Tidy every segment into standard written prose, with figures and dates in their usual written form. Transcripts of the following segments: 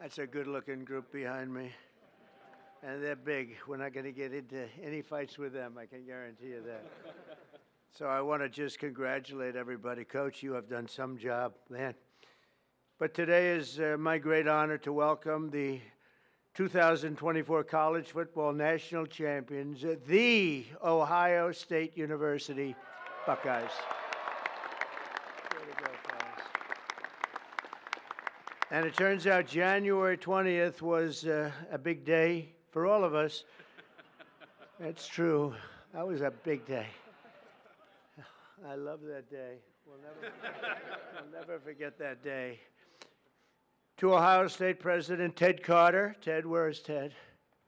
That's a good-looking group behind me. And they're big. We're not going to get into any fights with them, I can guarantee you that. So I want to just congratulate everybody. Coach, you have done some job, man. But today is my great honor to welcome the 2024 College Football National Champions, the Ohio State University Buckeyes. Way to go, guys. And it turns out January 20th was a big day for all of us. That's true. That was a big day. I love that day. We'll never forget that day. To Ohio State President Ted Carter. Ted, where is Ted?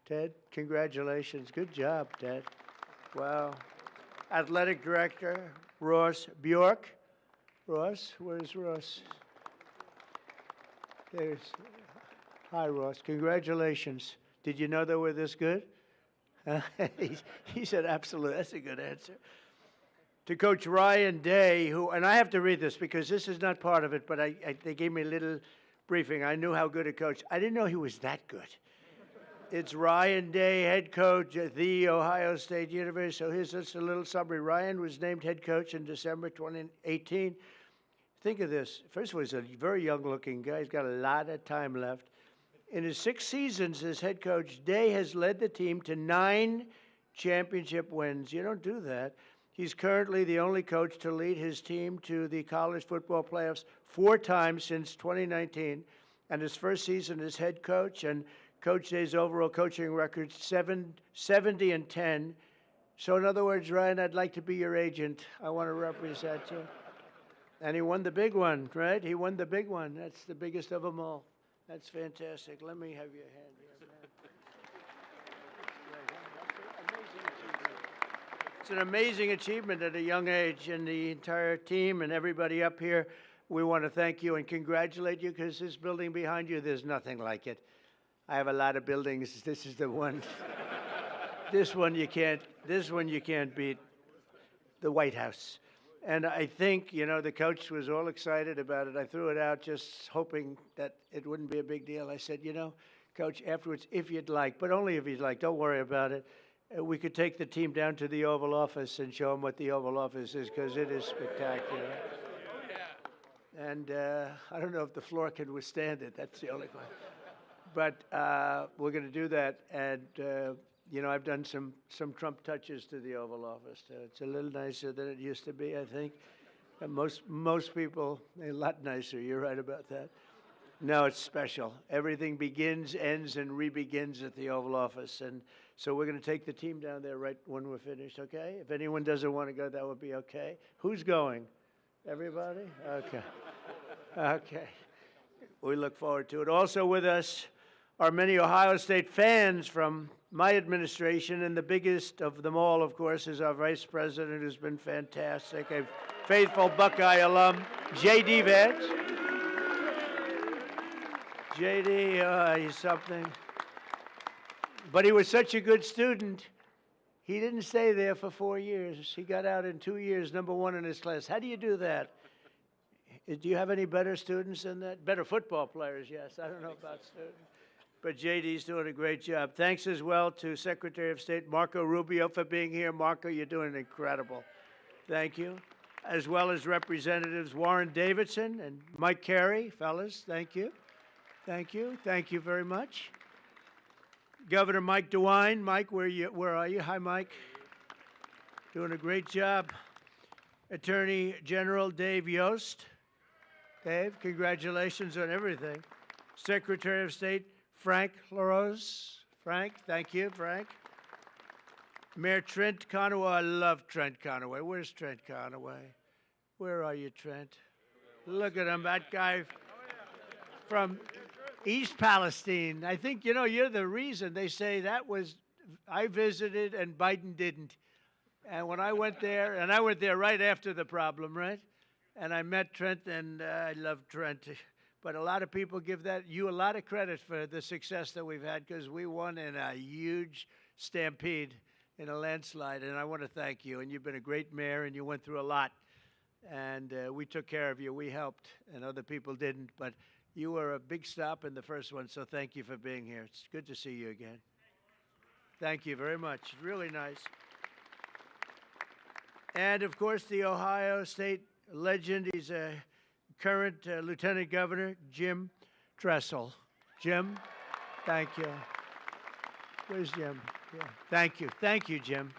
Ted, congratulations. Good job, Ted. Wow. Athletic Director Ross Bjork. Ross, where's Ross? Hi, Ross. Congratulations. Did you know they were this good? He said, absolutely. That's a good answer. To Coach Ryan Day, who, and I have to read this because this is not part of it, but they gave me a little briefing. I knew how good a coach. I didn't know he was that good. It's Ryan Day, head coach at the Ohio State University. So here's just a little summary. Ryan was named head coach in December 2018. Think of this. First of all, he's a very young-looking guy. He's got a lot of time left. In his 6 seasons as head coach, Day has led the team to 9 championship wins. You don't do that. He's currently the only coach to lead his team to the college football playoffs 4 times since 2019, and his first season as head coach. And Coach Day's overall coaching record 70-10. So in other words, Ryan, I'd like to be your agent. I want to represent you. And he won the big one, right? He won the big one. That's the biggest of them all. That's fantastic. Let me have your hand here, man. It's an amazing achievement at a young age, and the entire team and everybody up here, we want to thank you and congratulate you, because this building behind you, there's nothing like it. I have a lot of buildings. This is the one. This one you can't beat. The White House. And I think, you know, the coach was all excited about it. I threw it out just hoping that it wouldn't be a big deal. I said, you know, Coach, afterwards, if you'd like, but only if you'd like, don't worry about it. We could take the team down to the Oval Office and show them what the Oval Office is, because it is spectacular. And I don't know if the floor can withstand it. That's the only one. But we're going to do that. And, you know, I've done some Trump touches to the Oval Office. It's a little nicer than it used to be, I think. And most people, a lot nicer. You're right about that. No, it's special. Everything begins, ends, and re-begins at the Oval Office. And so we're going to take the team down there right when we're finished, okay? If anyone doesn't want to go, that would be okay. Who's going? Everybody? Okay. Okay. We look forward to it. Also with us are many Ohio State fans from my administration, and the biggest of them all, of course, is our Vice President, who's been fantastic, a faithful Buckeye alum, J.D. Vance. J.D., he's something. But he was such a good student, he didn't stay there for 4 years. He got out in 2 years, #1 in his class. How do you do that? Do you have any better students than that? Better football players, yes. I don't know about students. But J.D.'s doing a great job. Thanks as well to Secretary of State Marco Rubio for being here. Marco, you're doing incredible. Thank you. As well as Representatives Warren Davidson and Mike Carey. Fellas, thank you. Thank you. Thank you very much. Governor Mike DeWine. Mike, where are you? Hi, Mike. Doing a great job. Attorney General Dave Yost. Dave, congratulations on everything. Secretary of State Frank LaRose. Frank, thank you, Frank. Mayor Trent Conaway. I love Trent Conaway. Where's Trent Conaway? Where are you, Trent? Look at him, that guy from East Palestine. I think, you know, you're the reason. They say that was, I visited and Biden didn't. And when I went there, and I went there right after the problem, right? And I met Trent, and I love Trent. But a lot of people give you a lot of credit for the success that we've had, because we won in a huge stampede in a landslide. And I want to thank you. And you've been a great mayor, and you went through a lot. And we took care of you. We helped, and other people didn't. But You were a big stop in the first one, so thank you for being here. It's good to see you again. Thank you very much. Really nice. And, of course, the Ohio State legend. He's a current Lieutenant Governor, Jim Tressel. Jim, thank you. Where's Jim? Yeah. Thank you. Thank you, Jim.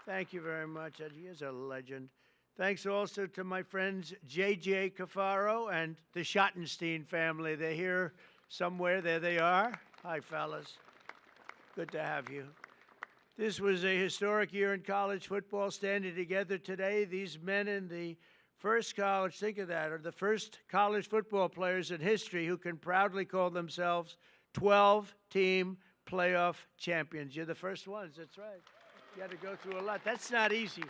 Thank you very much. He is a legend. Thanks also to my friends J.J. Cafaro and the Schottenstein family. They're here somewhere. There they are. Hi, fellas. Good to have you. This was a historic year in college football, standing together today. These men in the first college, think of that, are the first college football players in history who can proudly call themselves 12-team playoff champions. You're the first ones, that's right. You had to go through a lot. That's not easy.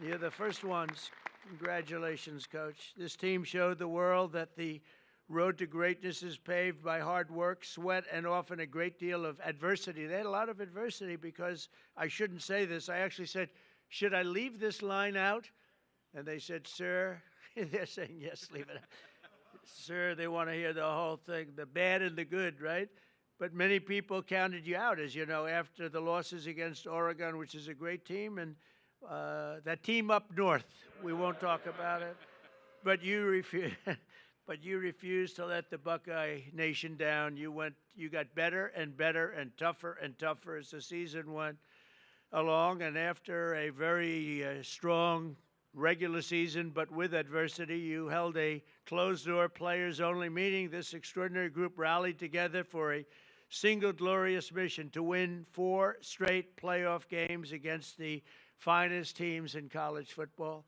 You're the first ones. Congratulations, Coach. This team showed the world that the road to greatness is paved by hard work, sweat, and often a great deal of adversity. They had a lot of adversity because I shouldn't say this. I actually said, should I leave this line out? And they said, sir, they're saying, yes, leave it out. Sir, they want to hear the whole thing, the bad and the good, right? But many people counted you out, as you know, after the losses against Oregon, which is a great team, and that team up north. We won't talk about it. But you refused. But you refused to let the Buckeye Nation down. You got better and better and tougher as the season went along. And after a very strong regular season, but with adversity, you held a closed-door, players-only meeting. This extraordinary group rallied together for a single glorious mission to win 4 straight playoff games against the finest teams in college football.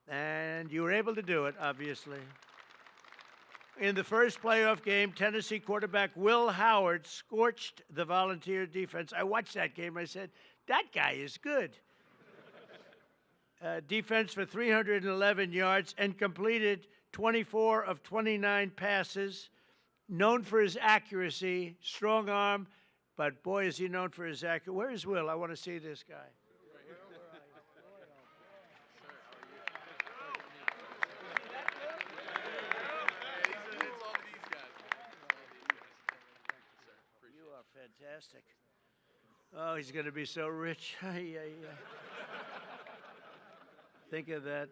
And you were able to do it, obviously. In the first playoff game, Tennessee quarterback Will Howard scorched the Volunteer defense. I watched that game. I said, that guy is good. Defense for 311 yards and completed 24 of 29 passes. Known for his accuracy, strong arm, but boy, is he known for his accuracy. Where is Will? I want to see this guy. Fantastic. Oh, he's going to be so rich. Think of that.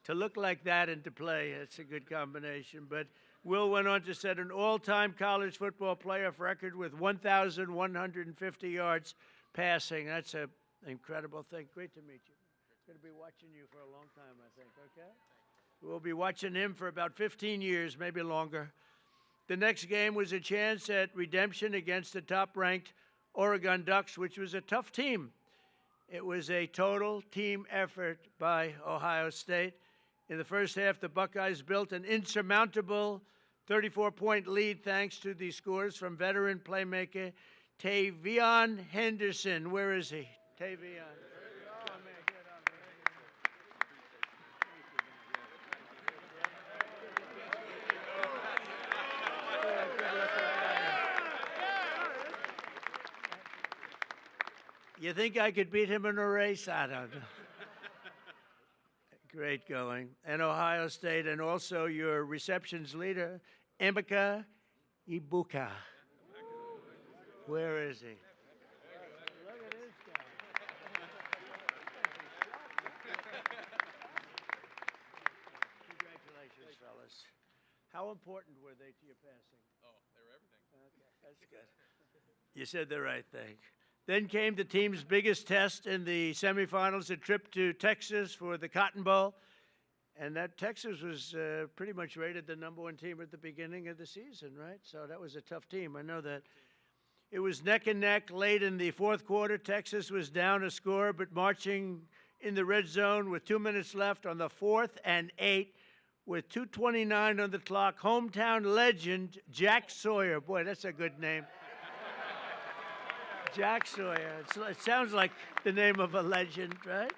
To look like that and to play, that's a good combination. But Will went on to set an all-time college football playoff record with 1,150 yards passing. That's an incredible thing. Great to meet you. Going to be watching you for a long time, I think, okay? We'll be watching him for about 15 years, maybe longer. The next game was a chance at redemption against the top-ranked Oregon Ducks, which was a tough team. It was a total team effort by Ohio State. In the first half, the Buckeyes built an insurmountable 34-point lead thanks to the scores from veteran playmaker Tavion Henderson. Where is he? Tavion. You think I could beat him in a race? I don't know. Great going. And Ohio State, and also your receptions leader, Emeka Ibuka. Where is he? Look at this guy. Congratulations, fellas. How important were they to your passing? Oh, they were everything. Okay, that's good. You said the right thing. Then came the team's biggest test in the semifinals, a trip to Texas for the Cotton Bowl. And that Texas was pretty much rated the #1 team at the beginning of the season, right? So that was a tough team. I know that. It was neck and neck late in the fourth quarter. Texas was down a score, but marching in the red zone with 2 minutes left on the 4th and 8 with 2:29 on the clock. Hometown legend Jack Sawyer. Boy, that's a good name. Jack Sawyer. It sounds like the name of a legend, right?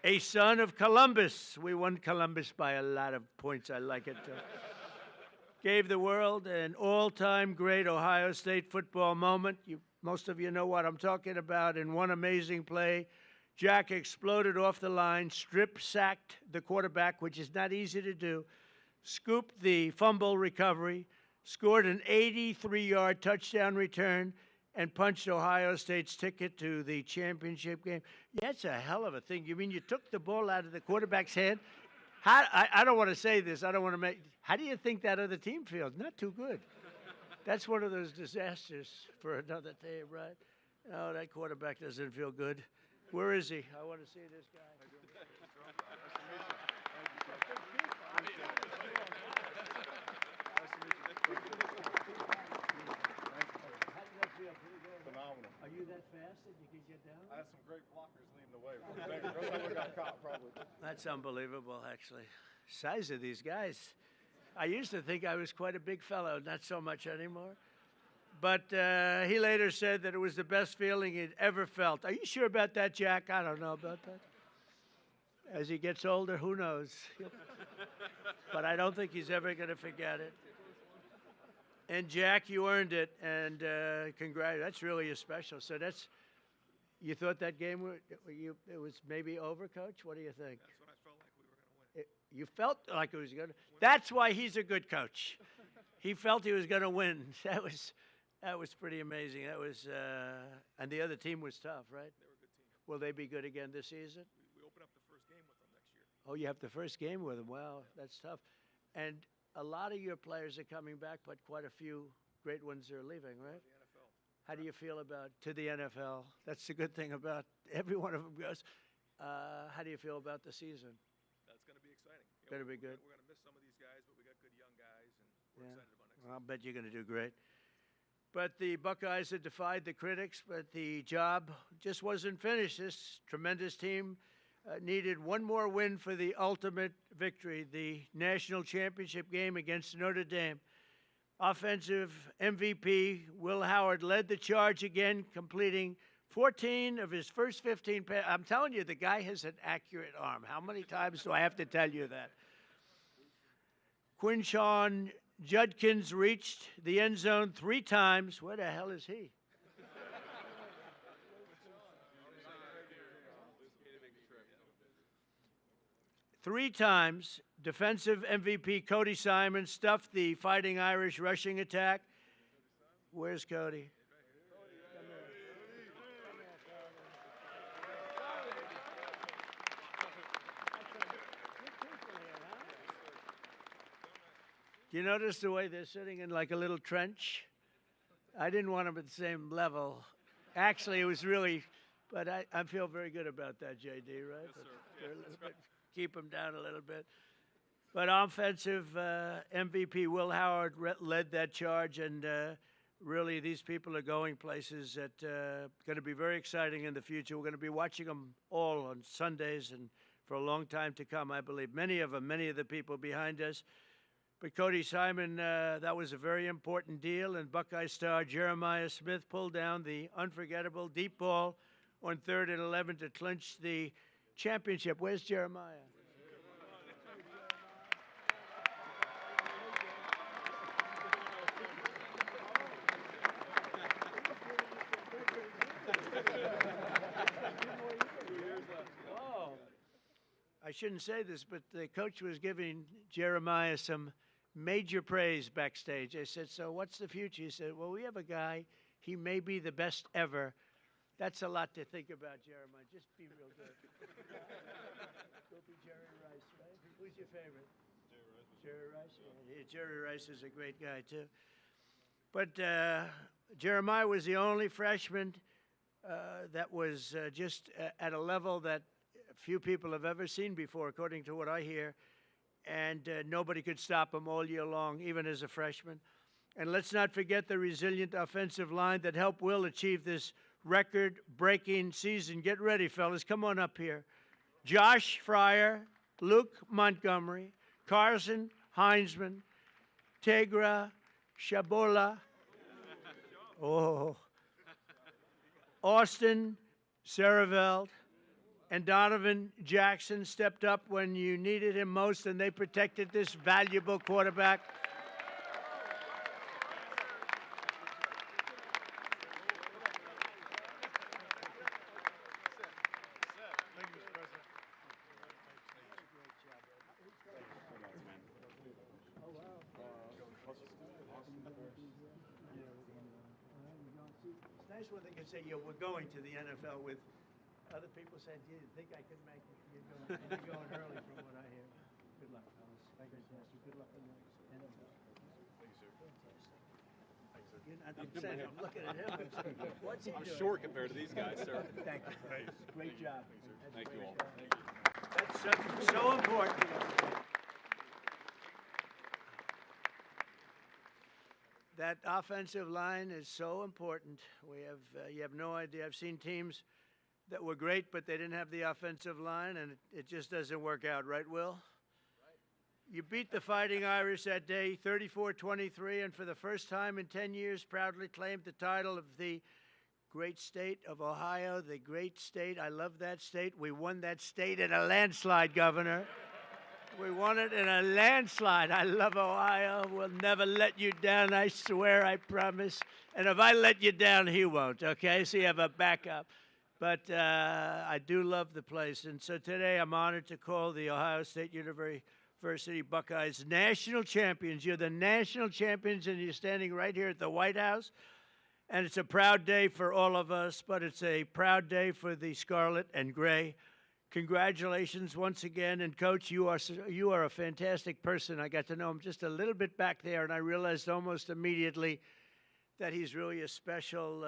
A son of Columbus. We won Columbus by a lot of points. I like it. Gave the world an all-time great Ohio State football moment. Most of you know what I'm talking about. In one amazing play, Jack exploded off the line, strip-sacked the quarterback, which is not easy to do, scooped the fumble recovery, scored an 83-yard touchdown return, and punched Ohio State's ticket to the championship game. Yeah, that's a hell of a thing. You mean you took the ball out of the quarterback's hand? I don't want to say this. I don't want to make. How do you think that other team feels? Not too good. That's one of those disasters for another team, right? Oh, that quarterback doesn't feel good. Where is he? I want to see this guy. Phenomenal. Are you that fast that you can get down? I had some great blockers leading the way. First time we got caught, probably. That's unbelievable, actually. Size of these guys. I used to think I was quite a big fellow, not so much anymore. But he later said that it was the best feeling he'd ever felt. Are you sure about that, Jack? I don't know about that. As he gets older, who knows? But I don't think he's ever going to forget it. And Jack, you earned it, and congrats. That's really a special. So you thought that game it was maybe over, Coach? What do you think? That's what I felt like we were going to win. You felt like it was going to. That's why he's a good coach. He felt he was going to win. That was pretty amazing. That was, and the other team was tough, right? They were a good team. Will they be good again this season? We open up the first game with them next year. Oh, you have the first game with them. Wow, that's tough. And a lot of your players are coming back, but quite a few great ones are leaving, right? The NFL. How do you feel about to the NFL? That's the good thing about every one of them goes. How do you feel about the season? That's going to be exciting. Going to be good. We're going to miss some of these guys, but we got good young guys, and we're excited about next Well, I'll bet you're going to do great. But the Buckeyes had defied the critics, but the job just wasn't finished. This tremendous team needed one more win for the ultimate victory, the national championship game against Notre Dame. Offensive MVP Will Howard led the charge again, completing 14 of his first 15 passes. I'm telling you, the guy has an accurate arm. How many times do I have to tell you that? Quinshawn Judkins reached the end zone 3 times. Where the hell is he? Three times, defensive MVP Cody Simon stuffed the Fighting Irish rushing attack. Where's Cody? Do you notice the way they're sitting in like a little trench? I didn't want them at the same level. Actually, it was really, but I feel very good about that, JD, right? Yes, sir. Keep them down a little bit. But offensive MVP Will Howard led that charge, and really these people are going places that going to be very exciting in the future. We're going to be watching them all on Sundays and for a long time to come, I believe. Many of the people behind us. But Cody Simon, that was a very important deal, and Buckeye star Jeremiah Smith pulled down the unforgettable deep ball on 3rd and 11 to clinch the championship. Where's Jeremiah? Whoa. I shouldn't say this, but the coach was giving Jeremiah some major praise backstage. I said, so what's the future? He said, well, we have a guy. He may be the best ever. That's a lot to think about, Jeremiah. Just be real good. Go be Jerry Rice, right? Who's your favorite? Jerry Rice. Yeah, Jerry Rice is a great guy, too. But Jeremiah was the only freshman that was just at a level that few people have ever seen before, according to what I hear. And nobody could stop him all year long, even as a freshman. And let's not forget the resilient offensive line that helped Will achieve this record-breaking season. Get ready, fellas. Come on up here. Josh Fryer, Luke Montgomery, Carson Heinzman, Tegra Shabola, Austin Saraveld, and Donovan Jackson stepped up when you needed him most, and they protected this valuable quarterback. It's nice when they can say, yeah, we're going to the NFL with other people saying, do you think I can make it? You're going early from what I hear. Good luck, fellas. Fantastic. Good luck in the NFL. Thank you, sir. I'm saying, I'm looking at him. I'm saying, what's he I'm doing? short compared to these guys, sir. Thank you. Thanks. Great job. Thank you all. That's so important. That offensive line is so important. You have no idea. I've seen teams that were great, but they didn't have the offensive line, and it just doesn't work out, right, Will? You beat the Fighting Irish that day, 34-23, and for the first time in 10 years, proudly claimed the title of the great state of Ohio, the great state. I love that state. We won that state in a landslide, Governor. We won it in a landslide. I love Ohio. We'll never let you down, I swear, I promise. And if I let you down, he won't, okay? So you have a backup. But I do love the place. And so today I'm honored to call the Ohio State University Buckeyes national champions. You're the national champions, and you're standing right here at the White House. And it's a proud day for all of us, but it's a proud day for the Scarlet and Gray. Congratulations once again. And, Coach, you are a fantastic person. I got to know him just a little bit back there, and I realized almost immediately that he's really a special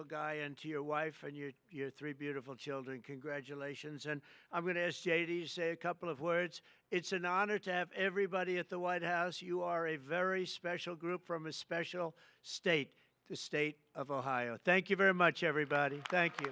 guy. And to your wife and your three beautiful children, congratulations. And I'm going to ask JD to say a couple of words. It's an honor to have everybody at the White House. You are a very special group from a special state, the state of Ohio. Thank you very much, everybody. Thank you.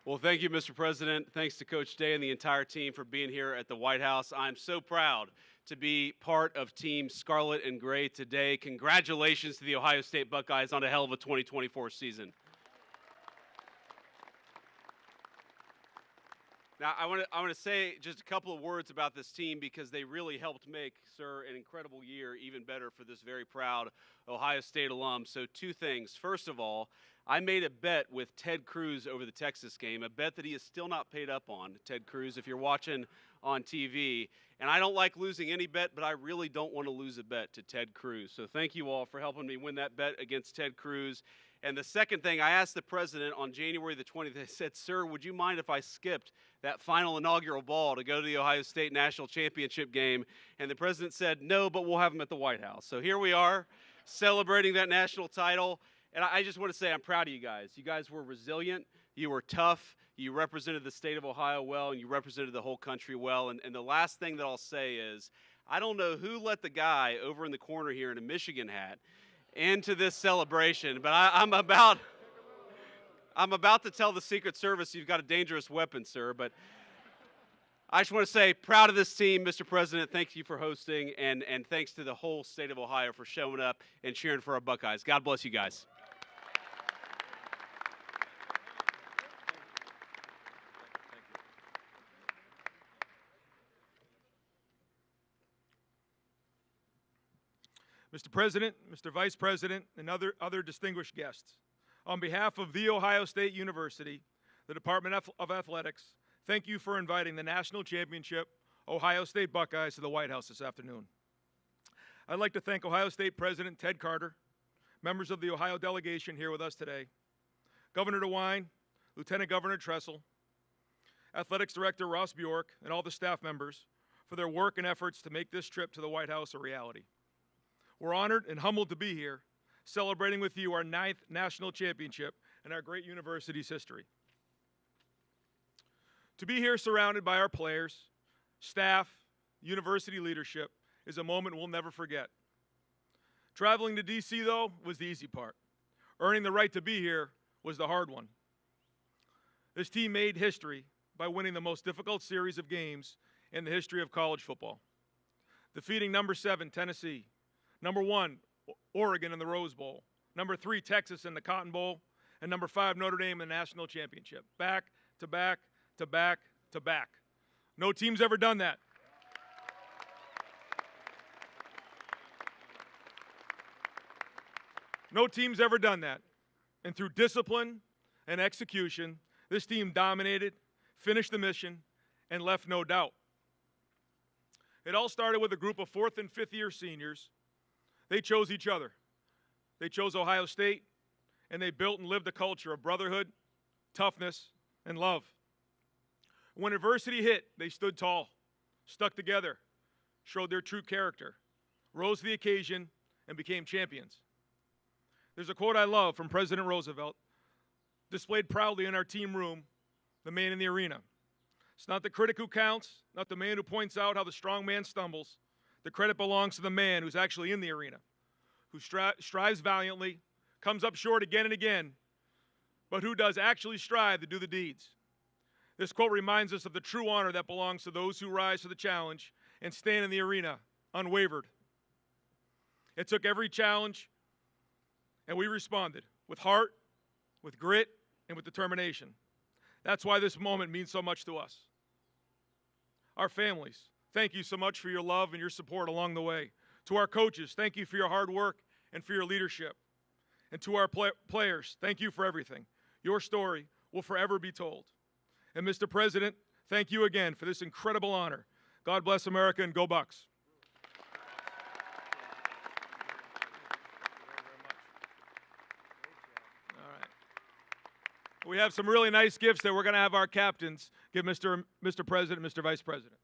Well, thank you, Mr. President. Thanks to Coach Day and the entire team for being here at the White House. I'm so proud to be part of Team Scarlet and Gray today. Congratulations to the Ohio State Buckeyes on a hell of a 2024 season. Now, I want to say just a couple of words about this team because they really helped make, sir, an incredible year even better for this very proud Ohio State alum. So two things. First of all, I made a bet with Ted Cruz over the Texas game, a bet that he is still not paid up on, Ted Cruz, if you're watching on TV. And I don't like losing any bet, but I really don't want to lose a bet to Ted Cruz. So thank you all for helping me win that bet against Ted Cruz. And the second thing, I asked the president on January the 20th, I said, sir, would you mind if I skipped that final inaugural ball to go to the Ohio State National Championship game? And the president said, no, but we'll have him at the White House. So here we are celebrating that national title. And I just want to say I'm proud of you guys. You guys were resilient. You were tough. You represented the state of Ohio well, and you represented the whole country well. And the last thing that I'll say is I don't know who let the guy over in the corner here in a Michigan hat into this celebration, but I'm about to tell the Secret Service you've got a dangerous weapon, sir. But I just want to say, proud of this team, Mr. President. Thank you for hosting, and thanks to the whole state of Ohio for showing up and cheering for our Buckeyes. God bless you guys. Mr. President, Mr. Vice President, and other distinguished guests, on behalf of The Ohio State University, the Department of Athletics, thank you for inviting the National Championship Ohio State Buckeyes to the White House this afternoon. I'd like to thank Ohio State President Ted Carter, members of the Ohio delegation here with us today, Governor DeWine, Lieutenant Governor Tressel, Athletics Director Ross Bjork, and all the staff members for their work and efforts to make this trip to the White House a reality. We're honored and humbled to be here, celebrating with you our 9th national championship in our great university's history. To be here surrounded by our players, staff, university leadership is a moment we'll never forget. Traveling to D.C., though, was the easy part. Earning the right to be here was the hard one. This team made history by winning the most difficult series of games in the history of college football, defeating number 7, Tennessee, number 1, Oregon in the Rose Bowl, number 3, Texas in the Cotton Bowl, and number 5, Notre Dame in the national championship. Back to back to back to back. No team's ever done that. No team's ever done that. And through discipline and execution, this team dominated, finished the mission, and left no doubt. It all started with a group of 4th and 5th year seniors. They chose each other. They chose Ohio State, and they built and lived a culture of brotherhood, toughness, and love. When adversity hit, they stood tall, stuck together, showed their true character, rose to the occasion, and became champions. There's a quote I love from President Roosevelt, displayed proudly in our team room, the man in the arena. It's not the critic who counts, not the man who points out how the strong man stumbles. The credit belongs to the man who's actually in the arena, who strives valiantly, comes up short again and again, but who does actually strive to do the deeds. This quote reminds us of the true honor that belongs to those who rise to the challenge and stand in the arena unwavered. It took every challenge, and we responded with heart, with grit, and with determination. That's why this moment means so much to us. Our families, thank you so much for your love and your support along the way. To our coaches, thank you for your hard work and for your leadership. And to our players, thank you for everything. Your story will forever be told. And Mr. President, thank you again for this incredible honor. God bless America and go Bucks. All right. We have some really nice gifts that we're going to have our captains give Mr. President, Mr. Vice President.